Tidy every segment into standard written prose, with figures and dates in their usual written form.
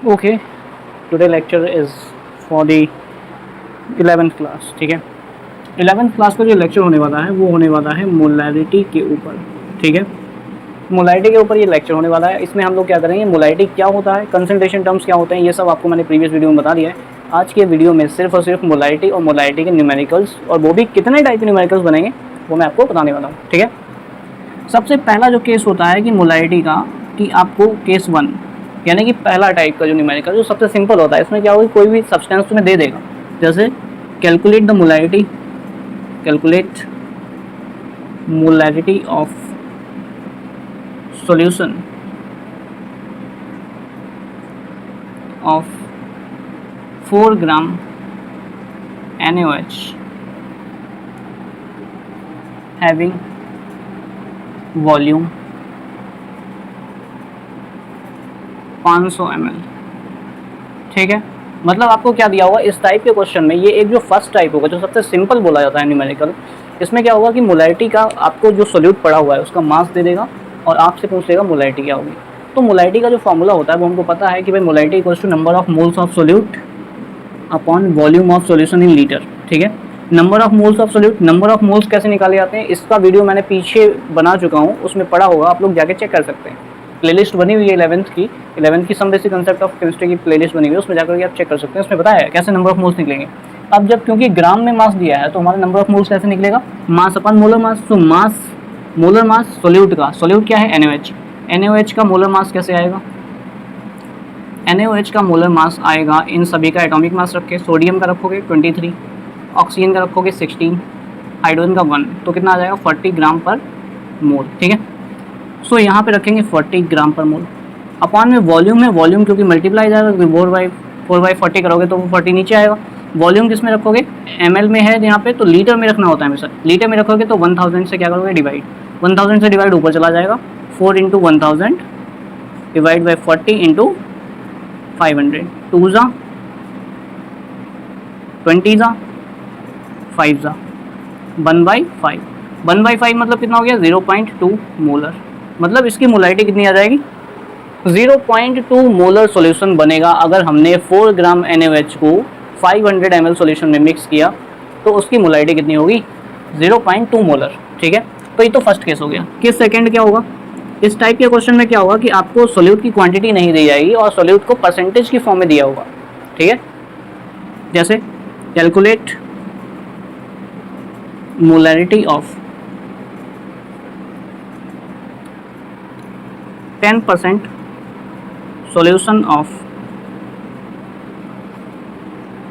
Okay, today lecture is for the 11th class. ठीक है, 11th class का जो लेक्चर होने वाला है वो होने वाला है मोलैरिटी के ऊपर। ठीक है, मोलैरिटी के ऊपर ये लेक्चर होने वाला है। इसमें हम लोग क्या करेंगे, मोलैरिटी क्या होता है, कंसंट्रेशन टर्म्स क्या होते हैं, ये सब आपको मैंने प्रीवियस वीडियो में बता दिया है। आज के वीडियो में सिर्फ और सिर्फ मोलैरिटी और मोलैरिटी के न्यूमेरिकल्स, और वो भी कितने टाइप के न्यूमेरिकल्स बनेंगे वो मैं आपको बताने वाला हूँ। ठीक है, सबसे पहला जो केस होता है कि मोलैरिटी का, कि आपको केस 1 यानी कि पहला टाइप का जो न्यूमेरिकल जो सबसे सिंपल होता है, इसमें क्या होगा, कोई भी सब्सटेंस तुम्हें दे देगा, जैसे calculate the molarity, calculate molarity of solution of 4 gram NaOH having volume 500 ml। ठीक है, मतलब आपको क्या दिया होगा इस टाइप के क्वेश्चन में, ये एक जो फर्स्ट टाइप होगा जो सबसे सिंपल बोला जाता है न्यूमेरिकल, इसमें क्या होगा कि मोलैरिटी का आपको जो सोल्यूट पड़ा हुआ है उसका मास दे देगा और आपसे पूछ लेगा मोलैरिटी क्या होगी। तो मोलैरिटी का जो फॉर्मूला होता है वो हमको पता है कि भाई molarity equals to number of moles of solute upon volume of solution in litre. ठीक है, number of moles of solute, number of moles कैसे निकाले जाते हैं इसका वीडियो मैंने पीछे बना चुका हूँ, उसमें पढ़ा होगा, आप लोग जाके चेक कर सकते हैं। प्लेलिस्ट बनी हुई है 11th की some basic concept of chemistry की प्लेलिस्ट बनी हुई है, उसमें जाकर आप चेक कर सकते हैं। उसमें बताया है कैसे नंबर ऑफ मोल्स निकलेंगे। अब जब क्योंकि ग्राम में मास दिया है तो हमारा नंबर ऑफ मोल्स कैसे निकलेगा, मास अपन मोलर मास। तो मास, मोलर मास सोल्यूट का, सोल्यूट क्या है NaOH, NaOH का मोलर मास कैसे आएगा, NaOH का मोलर मास आएगा इन सभी का एटॉमिक मास रख के, सोडियम का रखोगे 23, ऑक्सीजन का रखोगे 16, हाइड्रोजन का 1, तो कितना आ जाएगा 40 ग्राम पर मोल। ठीक है, सो यहाँ पे रखेंगे 40 ग्राम पर मोल। अपॉन में वॉल्यूम है, वॉल्यूम क्योंकि मल्टीप्लाई जाएगा, 4/40 करोगे तो वो 40 नीचे आएगा। वॉल्यूम किस में रखोगे, ml में है यहाँ पे, तो लीटर में रखना होता है हमेशा। लीटर में रखोगे तो 1000 से क्या करोगे डिवाइड, 1000 से डिवाइड ऊपर चला जाएगा, 4 × 1000 डिवाइड बाई 40 × 500, 2 ज़ा 20 ज़ा 5 ज़ा 1/5, 1/5 मतलब कितना हो गया 0.2 मोलर। मतलब इसकी मोलैरिटी कितनी आ जाएगी, 0.2 मोलर सॉल्यूशन बनेगा। अगर हमने 4 ग्राम NaOH को 500 ml सॉल्यूशन में मिक्स किया तो उसकी मोलैरिटी कितनी होगी, 0.2 मोलर। ठीक है, तो ये तो फर्स्ट केस हो गया। केस सेकंड क्या होगा, इस टाइप के क्वेश्चन में क्या होगा कि आपको सोल्यूट की क्वांटिटी नहीं दी जाएगी और सोल्यूट को परसेंटेज की फॉर्म में दिया होगा। ठीक है, जैसे calculate molarity of 10% solution of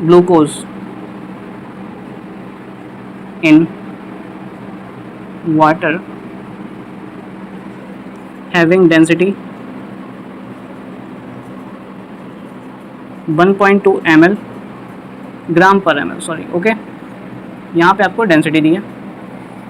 glucose in water having density 1.2 ml ग्राम पर ml, सॉरी। ओके, यहाँ पे आपको डेंसिटी दी है।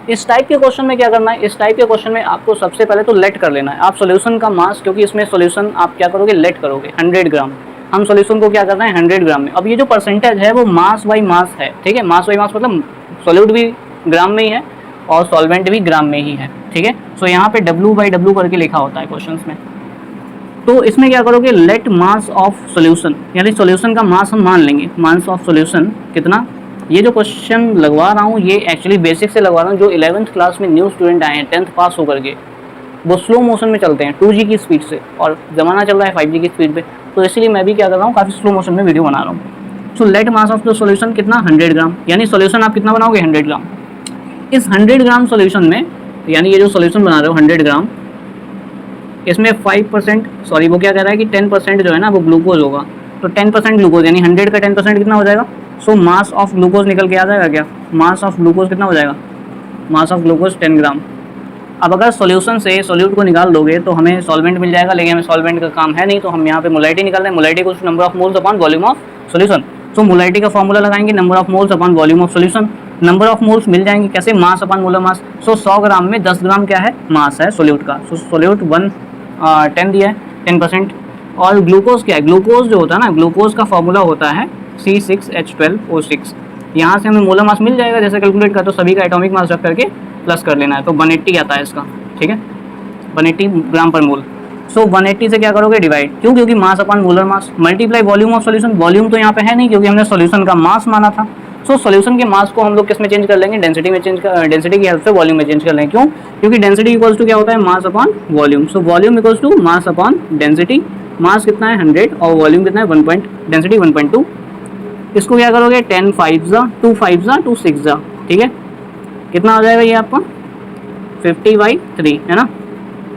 इस टाइप के क्वेश्चन में क्या करना है, इस टाइप के क्वेश्चन में आपको सबसे पहले तो लेट कर लेना है। आप सॉल्यूशन का मास, क्योंकि इसमें सॉल्यूशन आप क्या करोगे, लेट करोगे 100 ग्राम। हम सॉल्यूशन को क्या करना है 100 ग्राम में। अब ये जो परसेंटेज है वो मास बाई मास है। ठीक है, मास बाई मास मतलब सॉल्यूट भी ग्राम में ही है और सॉल्वेंट भी ग्राम में ही है। ठीक है, सो यहाँ पे W/W करके लिखा होता है क्वेश्चन में। तो इसमें क्या करोगे, लेट मास ऑफ सॉल्यूशन, यानी सॉल्यूशन का मास हम मान लेंगे। मास ऑफ सॉल्यूशन कितना, ये जो क्वेश्चन लगवा रहा हूँ ये एक्चुअली बेसिक से लगवा रहा हूँ। जो 11th क्लास में न्यू स्टूडेंट आए हैं 10th पास होकर के, वो स्लो मोशन में चलते हैं 2G की स्पीड से, और ज़माना चल रहा है 5G की स्पीड पे, तो इसलिए मैं भी क्या कर रहा हूँ, काफ़ी स्लो मोशन में वीडियो बना रहा हूँ। So let mass of the solution कितना, 100 ग्राम, यानी सॉल्यूशन आप कितना बनाओगे 100 ग्राम। इस 100 ग्राम सॉल्यूशन में, यानी ये जो सॉल्यूशन बना रहे हो 100 ग्राम, इसमें 5%, सॉरी वो क्या कह रहा है कि 10% जो है ना वो ग्लूकोज होगा, तो 10% ग्लूकोज, यानी 100 का 10% कितना हो जाएगा। सो मास ऑफ ग्लूकोज निकल के आ जाएगा क्या, मास ऑफ ग्लूकोज कितना हो जाएगा, मास ऑफ ग्लूकोज 10 ग्राम। अब अगर सॉल्यूशन से सोल्यूट को निकाल दोगे तो हमें सॉल्वेंट मिल जाएगा, लेकिन हमें सॉल्वेंट का काम है नहीं, तो हम यहाँ पे मोलैरिटी निकाल रहे हैं। मोलैरिटी को number of moles upon volume of solution. So molarity का फॉर्मूला लगाएंगे, number of moles upon volume of solution. Number of moles मिल जाएंगे कैसे, मास अपॉन मोलर मास। सो 100 ग्राम में 10 ग्राम क्या है, मास है सोल्यूट का। सो सोल्यूट 10 दिया है, 10%। और ग्लूकोज क्या है, ग्लूकोज जो होता है ना, ग्लूकोज का फॉर्मूला होता है C6H12O6। यहाँ से हमें मोलर मास मिल जाएगा, जैसे कैलकुलेट कर तो सभी का एटॉमिक मास रख करके प्लस कर लेना है, तो 180 आता है इसका। ठीक है, 180 ग्राम पर मोल। सो 180 से क्या करोगे डिवाइड, क्यों, क्योंकि mass upon molar mass, multiply volume of solution, volume तो यहाँ पे है नहीं क्योंकि हमने सॉल्यूशन का मास माना था। सो सॉल्यूशन के मास को हम लोग किस में चेंज कर लेंगे, डेंसिटी में चेंज कर, डेंसिटी की हेल्प से वॉल्यूम में चेंज कर लेंगे, क्यों, क्योंकि डेंसिटी इक्वल्स टू क्या होता है, mass upon volume. So volume equals to mass upon density, mass कितना है 100 और वॉल्यूम कितना है 1 डेंसिटी 1.2। इसको क्या करोगे 10 5 जा 2 5 जा 2 6 जा, ठीक है, कितना हो जाएगा ये आपका 50/3 है ना,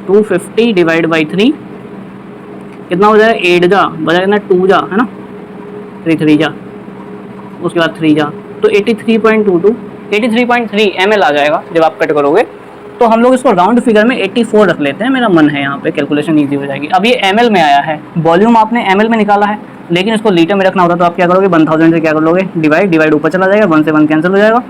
250 डिवाइड बाई 3 कितना हो जाएगा 8 जा बजा कितना 2 जा है ना, 3 जा, उसके बाद 3 जा, तो 83.22 83.3 ml आ जाएगा जब आप कट करोगे। तो हम लोग इसको राउंड फिगर में 84 रख लेते हैं, मेरा मन है यहाँ पे कैलकुलेशन ईजी हो जाएगी। अब ये ml में आया है, वॉल्यूम आपने ml में निकाला है, लेकिन इसको लीटर में रखना होता तो आप क्या करोगे 1000 से क्या कर लोगे डिवाइड ऊपर चला जाएगा, 1 से 1 कैंसिल हो जाएगा।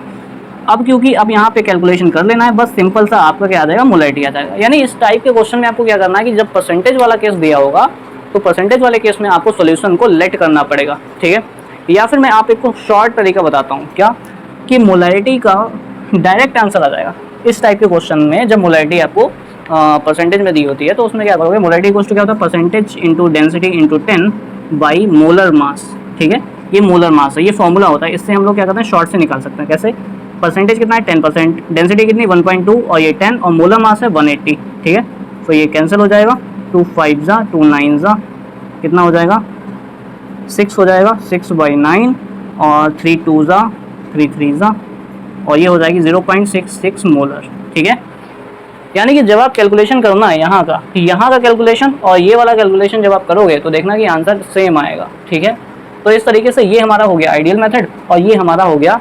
अब क्योंकि अब यहाँ पे कैलकुलेशन कर लेना है, बस सिंपल सा आपका क्या आ जाएगा मोलैरिटी आ जाएगा। यानी इस टाइप के क्वेश्चन में आपको क्या करना है कि जब परसेंटेज वाला केस दिया होगा तो परसेंटेज वाले केस में आपको सॉल्यूशन को लेट करना पड़ेगा, ठीक है। या फिर मैं आप एक शॉर्ट तरीका बताता हूँ क्या, कि मोलैरिटी का डायरेक्ट आंसर आ जाएगा इस टाइप के क्वेश्चन में। जब मोलैरिटी आपको परसेंटेज में दी होती है तो उसमें क्या करोगे, मोलैरिटी इक्वल्स टू क्या होता है percentage into density into 10 by molar mass, ठीक है, ये मोलर मास है, ये फॉर्मूला होता है, इससे हम लोग क्या करते हैं शॉर्ट से निकाल सकते हैं। कैसे, परसेंटेज कितना है 10%, डेंसिटी कितनी 1.2 और ये 10 और मोलर मास है 180, ठीक है। तो ये कैंसिल हो जाएगा, 2 5 जा 2 9 जा कितना हो जाएगा 6 हो जाएगा, 6/9 और 3 2 जा 3 3 जा और ये हो जाएगी 0.66 मोलर, ठीक है। यानी कि जब आप कैलकुलेशन करना है यहाँ का कैलकुलेशन और ये वाला कैलकुलेशन जब आप करोगे तो देखना कि आंसर सेम आएगा, ठीक है। तो इस तरीके से ये हमारा हो गया आइडियल मेथड और ये हमारा हो गया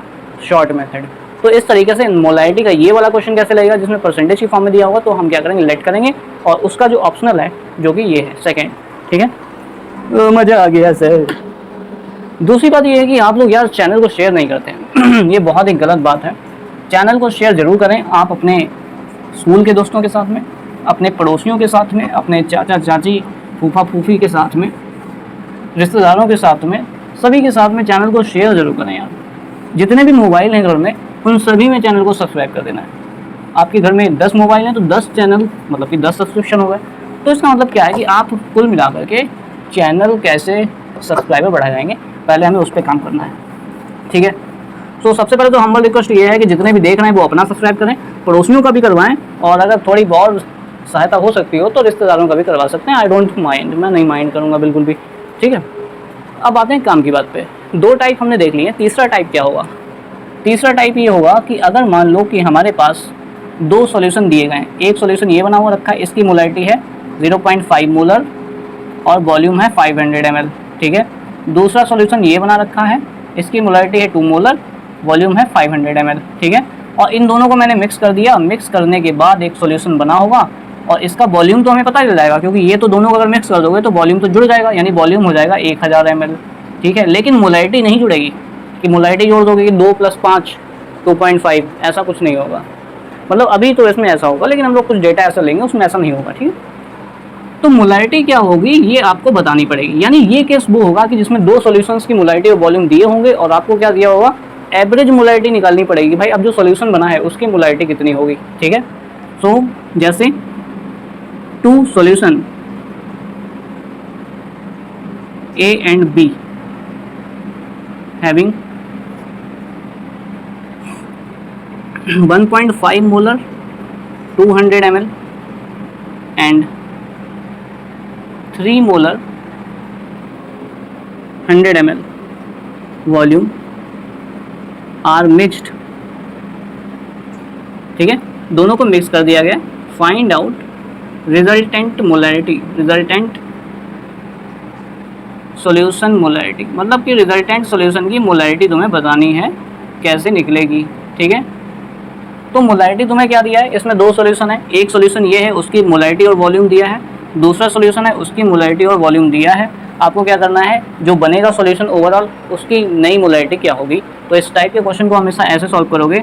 शॉर्ट मेथड। तो इस तरीके से मोलैरिटी का ये वाला क्वेश्चन कैसे लगेगा जिसमें परसेंटेज की फॉर्म में दिया होगा, तो हम क्या करेंगे लेट करेंगे और उसका जो ऑप्शनल है जो कि ये है सेकेंड, ठीक है। तो मज़ा आ गया सर। दूसरी बात ये है कि आप लोग यार चैनल को शेयर नहीं करते हैं ये बहुत ही गलत बात है। चैनल को शेयर ज़रूर करें, आप अपने स्कूल के दोस्तों के साथ में, अपने पड़ोसियों के साथ में, अपने चाचा चाची फूफा फूफी के साथ में, रिश्तेदारों के साथ में, सभी के साथ में चैनल को शेयर ज़रूर करें यार। जितने भी मोबाइल हैं घर में उन सभी में चैनल को सब्सक्राइब कर देना है। आपके घर में 10 मोबाइल हैं तो 10 चैनल मतलब कि 10 सब्सक्रिप्शन हो गए। तो इसका मतलब क्या है कि आप कुल मिलाकर के चैनल कैसे सब्सक्राइबर बढ़ाए जाएंगे, पहले हमें उस पर काम करना है, ठीक है। तो सबसे पहले तो हम्बल रिक्वेस्ट ये है कि जितने भी देख रहे हैं वो अपना सब्सक्राइब करें, पड़ोसियों का भी करवाएं और अगर थोड़ी बहुत सहायता हो सकती हो तो रिश्तेदारों का भी करवा सकते हैं। आई डोंट माइंड, मैं नहीं माइंड करूँगा बिल्कुल भी, ठीक है। अब आते हैं काम की बात पे। 2 टाइप हमने देख लिए, तीसरा टाइप क्या होगा। तीसरा टाइप ये होगा कि अगर मान लो कि हमारे पास 2 सॉल्यूशन दिए गए हैं, एक सॉल्यूशन ये बना हुआ रखा है, इसकी मोलैरिटी है 0.5 मोलर और वॉल्यूम है 500 ml, ठीक है। दूसरा सॉल्यूशन ये बना रखा है, इसकी मोलैरिटी है 2 मोलर, वॉल्यूम है 500 ml, ठीक है। और इन दोनों को मैंने मिक्स कर दिया, मिक्स करने के बाद एक सॉल्यूशन बना होगा और इसका वॉल्यूम तो हमें पता चल जाएगा क्योंकि ये तो दोनों को अगर मिक्स कर दोगे तो वॉल्यूम तो जुड़ जाएगा, यानी वॉल्यूम हो जाएगा 1000 ml, ठीक है। लेकिन मोलैरिटी नहीं जुड़ेगी कि मोलैरिटी जोड़ दोगे कि 2 + 5 2.5, ऐसा कुछ नहीं होगा। मतलब अभी तो इसमें ऐसा होगा लेकिन हम लोग कुछ डेटा ऐसा लेंगे उसमें ऐसा नहीं होगा, ठीक है। तो मोलैरिटी क्या होगी ये आपको बतानी पड़ेगी। यानी ये केस वो होगा कि जिसमें 2 सॉल्यूशंस की मोलैरिटी और वॉल्यूम दिए होंगे और आपको क्या दिया होगा, एवरेज मोलैरिटी निकालनी पड़ेगी। भाई अब जो सॉल्यूशन बना है उसकी मोलैरिटी कितनी होगी, ठीक है। सो जैसे 2 solution A and B having 1.5 molar 200 ml and 3 molar 100 ml volume are mixed, ठीक है। दोनों को मिक्स कर दिया गया। Find out resultant molarity, resultant solution molarity, मतलब कि रिजल्टेंट सॉल्यूशन की मोलैरिटी तुम्हें बतानी है कैसे निकलेगी, ठीक है। तो मोलैरिटी तुम्हें क्या दिया है, इसमें 2 सॉल्यूशन है, एक सॉल्यूशन ये है उसकी मोलैरिटी और वॉल्यूम दिया है, दूसरा सॉल्यूशन है उसकी मोलैरिटी और वॉल्यूम दिया है। आपको क्या करना है, जो बनेगा सॉल्यूशन ओवरऑल उसकी नई मोलैरिटी क्या होगी। तो इस टाइप के क्वेश्चन को हमेशा ऐसे सॉल्व करोगे,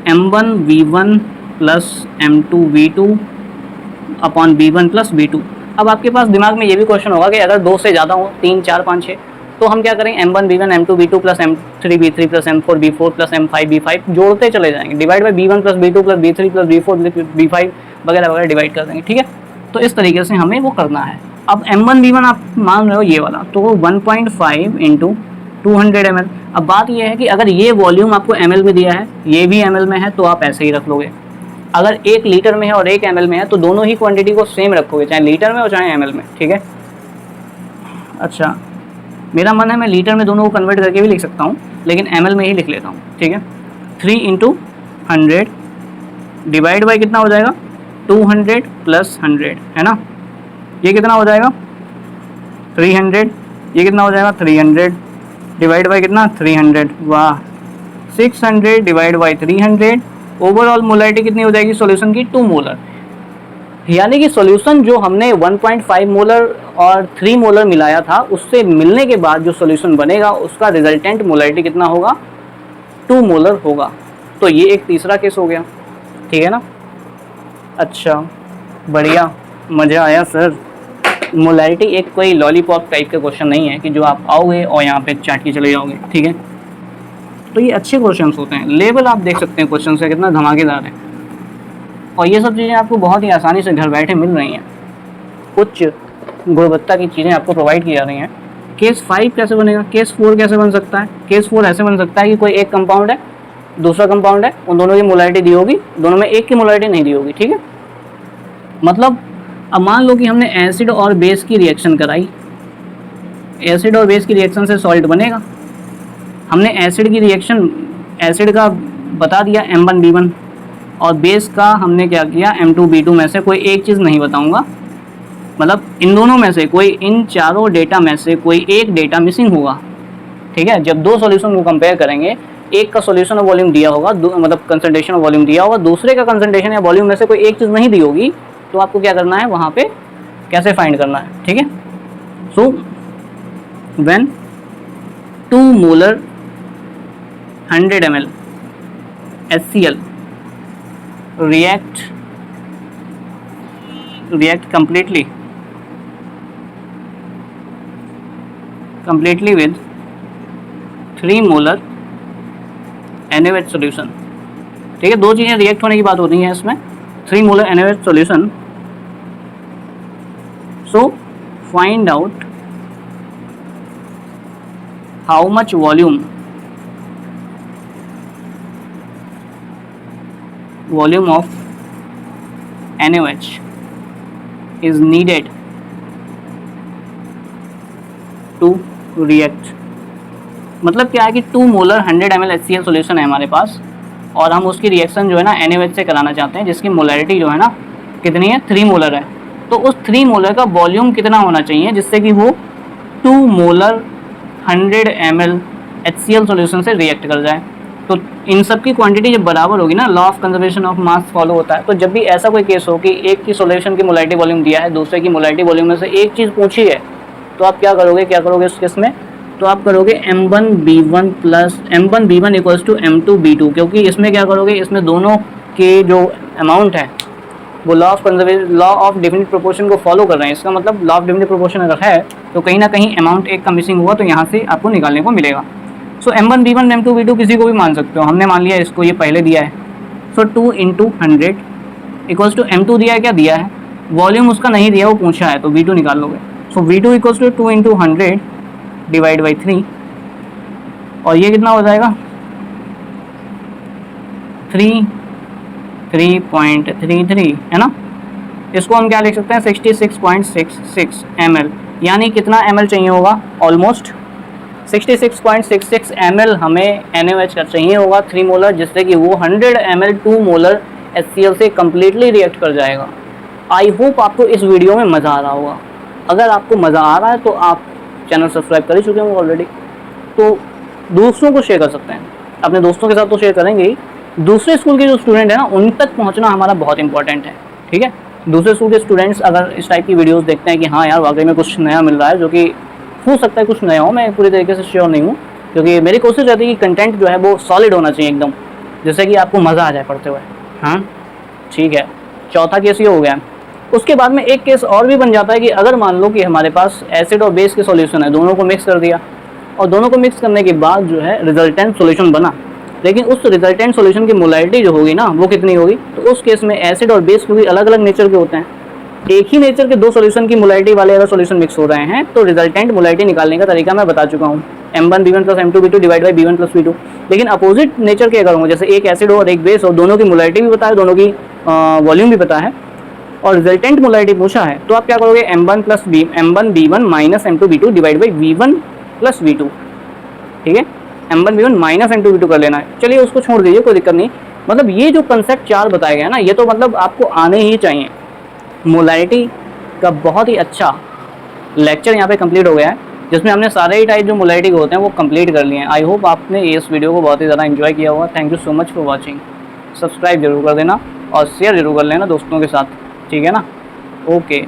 M1V1 + M2V2 upon B1 + B2। अब आपके पास दिमाग में ये भी क्वेश्चन होगा कि अगर 2 से ज़्यादा हो, 3 4 5 6, तो हम क्या करेंगे, M1V1 M2V2 + M3V3 + M4V4 + M5V5 जोड़ते चले जाएंगे, divide by B1 + B2 + B3 + B4 B5 वगैरह वगैरह डिवाइड कर देंगे, ठीक है। तो इस तरीके से हमें वो करना है। अब M1B1 आप मान रहे हो ये वाला, तो 1.5 इंटू 200 ml। अब बात ये है कि अगर ये वॉल्यूम आपको ml में दिया है, ये भी ml में है, तो आप ऐसे ही रख लोगे। अगर 1 लीटर में है और 1 ml में है तो दोनों ही क्वांटिटी को सेम रखोगे, चाहे लीटर में हो चाहे ml में, ठीक है। अच्छा, मेरा मन है मैं लीटर में दोनों को कन्वर्ट करके भी लिख सकता हूँ, लेकिन ml में ही लिख लेता हूँ, ठीक है। 3 इंटू 100 डिवाइड बाई कितना हो जाएगा 200 प्लस 100, है ना। ये कितना हो जाएगा 300, ये कितना हो जाएगा 300 डिवाइड बाई कितना 300, वाह 600 डिवाइड बाई 300। ओवरऑल मोलरिटी कितनी हो जाएगी सॉल्यूशन की 2 मोलर। यानी कि सॉल्यूशन जो हमने 1.5 मोलर और 3 मोलर मिलाया था, उससे मिलने के बाद जो सॉल्यूशन बनेगा उसका रिजल्टेंट मोलरिटी कितना होगा 2 मोलर होगा। तो ये एक तीसरा केस हो गया, ठीक है ना। अच्छा, बढ़िया, मज़ा आया सर। मोलरिटी एक कोई लॉलीपॉप टाइप का क्वेश्चन नहीं है कि जो आप आओगे और यहाँ पे चाट के चले जाओगे, ठीक है। तो ये अच्छे क्वेश्चंस होते हैं। लेवल आप देख सकते हैं क्वेश्चन से कितना धमाकेदार है, और ये सब चीज़ें आपको बहुत ही आसानी से घर बैठे मिल रही हैं। उच्च गुणवत्ता की चीज़ें आपको प्रोवाइड की जा रही हैं। केस 5 कैसे बनेगा, केस 4 कैसे बन सकता है। केस 4 ऐसे बन सकता है कि कोई एक कंपाउंड है, दूसरा कंपाउंड है, उन दोनों की मोलरिटी दी होगी, दोनों में एक की मोलरिटी नहीं दी होगी, ठीक है। मतलब अब मान लो कि हमने एसिड और बेस की रिएक्शन कराई, एसिड और बेस की रिएक्शन से सॉल्ट बनेगा। हमने एसिड की रिएक्शन, एसिड का बता दिया M1B1, और बेस का हमने क्या किया M2B2 में से कोई एक चीज़ नहीं बताऊंगा। मतलब इन दोनों में से कोई, इन चारों डेटा में से कोई एक डेटा मिसिंग होगा, ठीक है। जब दो सॉल्यूशन को कंपेयर करेंगे, एक का सॉल्यूशन और वॉल्यूम दिया होगा, मतलब कंसंट्रेशन और वॉल्यूम दिया होगा, दूसरे का कंसंट्रेशन या वॉल्यूम में से कोई एक चीज़ नहीं दी होगी, तो आपको क्या करना है वहाँ पे कैसे फाइंड करना है, ठीक है। So when 2 molar 100 ml HCl react completely with 3 molar NaOH solution, ठीक है। दो चीज़ें रिएक्ट होने की बात होती हैं इसमें, 3 molar NaOH solution। So find out how much volume of NaOH is needed to react। मतलब क्या है कि 2 मोलर 100 ml HCl सॉल्यूशन है हमारे पास, और हम उसकी रिएक्शन जो है ना NaOH से कराना चाहते हैं, जिसकी मोलरिटी जो है ना कितनी है 3 मोलर है। तो उस 3 मोलर का वॉल्यूम कितना होना चाहिए जिससे कि वो 2 मोलर 100 ml HCl सॉल्यूशन से रिएक्ट कर जाए। तो इन सब की क्वांटिटी जब बराबर होगी ना, law of conservation of mass follow होता है। तो जब भी ऐसा कोई केस हो कि एक की सॉल्यूशन की मोलरिटी वॉल्यूम दिया है, दूसरे की मोलरिटी वॉल्यूम में से एक चीज़ पूछी है, तो आप क्या करोगे इस केस में, तो आप करोगे M1B1 plus M1B1 equals to M2B2, क्योंकि इसमें क्या करोगे, इसमें दोनों के जो अमाउंट है वो लॉ ऑफ डेफिनिट प्रोपोर्शन को फॉलो कर रहे हैं। इसका मतलब लॉ ऑफ डेफिनिट प्रोपोर्शन अगर है तो कहीं ना कहीं अमाउंट एक का मिसिंग हुआ, तो यहाँ से आपको निकालने को मिलेगा। सो M1B1 M2B2 किसी को भी मान सकते हो, हमने मान लिया इसको, ये पहले दिया है। सो 2 इंटू 100 इक्वल्स टू M2 दिया है, क्या दिया है, वॉल्यूम उसका नहीं दिया, वो पूछा है, तो V2 निकाल लोगे। So V2 equals to 2 into 100 divide by 3, और ये कितना हो जाएगा 3.33, है ना। इसको हम क्या लिख सकते हैं 66.66 ml, यानी कितना ml चाहिए होगा, ऑलमोस्ट 66.66 ml हमें NaOH का चाहिए होगा 3 मोलर, जिससे कि वो 100 ml 2 मोलर HCl से कम्प्लीटली रिएक्ट कर जाएगा। आई होप आपको इस वीडियो में मज़ा आ रहा होगा। अगर आपको मज़ा आ रहा है तो आप चैनल सब्सक्राइब कर ही चुके होंगे ऑलरेडी, तो दूसरों को शेयर कर सकते हैं। अपने दोस्तों के साथ तो शेयर करेंगे ही, दूसरे स्कूल के जो स्टूडेंट हैं ना, उन तक पहुंचना हमारा बहुत इंपॉर्टेंट है, ठीक है। दूसरे स्कूल के स्टूडेंट्स अगर इस टाइप की वीडियोस देखते हैं कि हाँ यार वाकई में कुछ नया मिल रहा है, जो कि हो सकता है कुछ नया हो, मैं पूरी तरीके से श्योर नहीं हूँ, क्योंकि मेरी कोशिश रहती है कि कंटेंट जो है वो सॉलिड होना चाहिए एकदम, जैसे कि आपको मज़ा आ जाए पढ़ते हुए। हाँ ठीक है, चौथा केस ये हो गया। उसके बाद में एक केस और भी बन जाता है कि अगर मान लो कि हमारे पास एसिड और बेस के सॉल्यूशन है, दोनों को मिक्स कर दिया, और दोनों को मिक्स करने के बाद जो है रिजल्टेंट सॉल्यूशन बना, लेकिन उस रिजल्टेंट सॉल्यूशन की मोलरिटी जो होगी ना वो कितनी होगी, तो उस केस में एसिड और बेस क्योंकि अलग अलग नेचर के होते हैं, एक ही नेचर के दो सॉल्यूशन की मोलैरिटी वाले अगर सॉल्यूशन मिक्स हो रहे हैं तो रिजल्टेंट मोलैरिटी निकालने का तरीका मैं बता चुका हूँ, M1B1 plus M2B2 divide by B1 plus B2। लेकिन अपोजिट नेचर के अगर हों, जैसे एक एसिड हो और एक बेस हो, दोनों की मोलैरिटी भी पता है, दोनों की वॉल्यूम भी पता है और रिजल्टेंट मोलैरिटी पूछा है, तो आप क्या करोगे, M1B1 minus M2B2 divide by V1 plus V2। ठीक है, M1B1 माइनस M2B2 कर लेना है। चलिए उसको छोड़ दीजिए, कोई दिक्कत नहीं। मतलब ये जो कंसेप्ट 4 बताए गए हैं ना, ये तो मतलब आपको आने ही चाहिए। मोलैरिटी का बहुत ही अच्छा लेक्चर यहाँ पे कंप्लीट हो गया है, जिसमें हमने सारे ही टाइप जो मोलैरिटी के होते हैं वो कंप्लीट कर लिए हैं। आई होप आपने इस वीडियो को बहुत ही ज़्यादा एंजॉय किया होगा। Thank you so much for watching. Subscribe जरूर कर देना और शेयर जरूर कर लेना दोस्तों के साथ, ठीक है ना। ओके।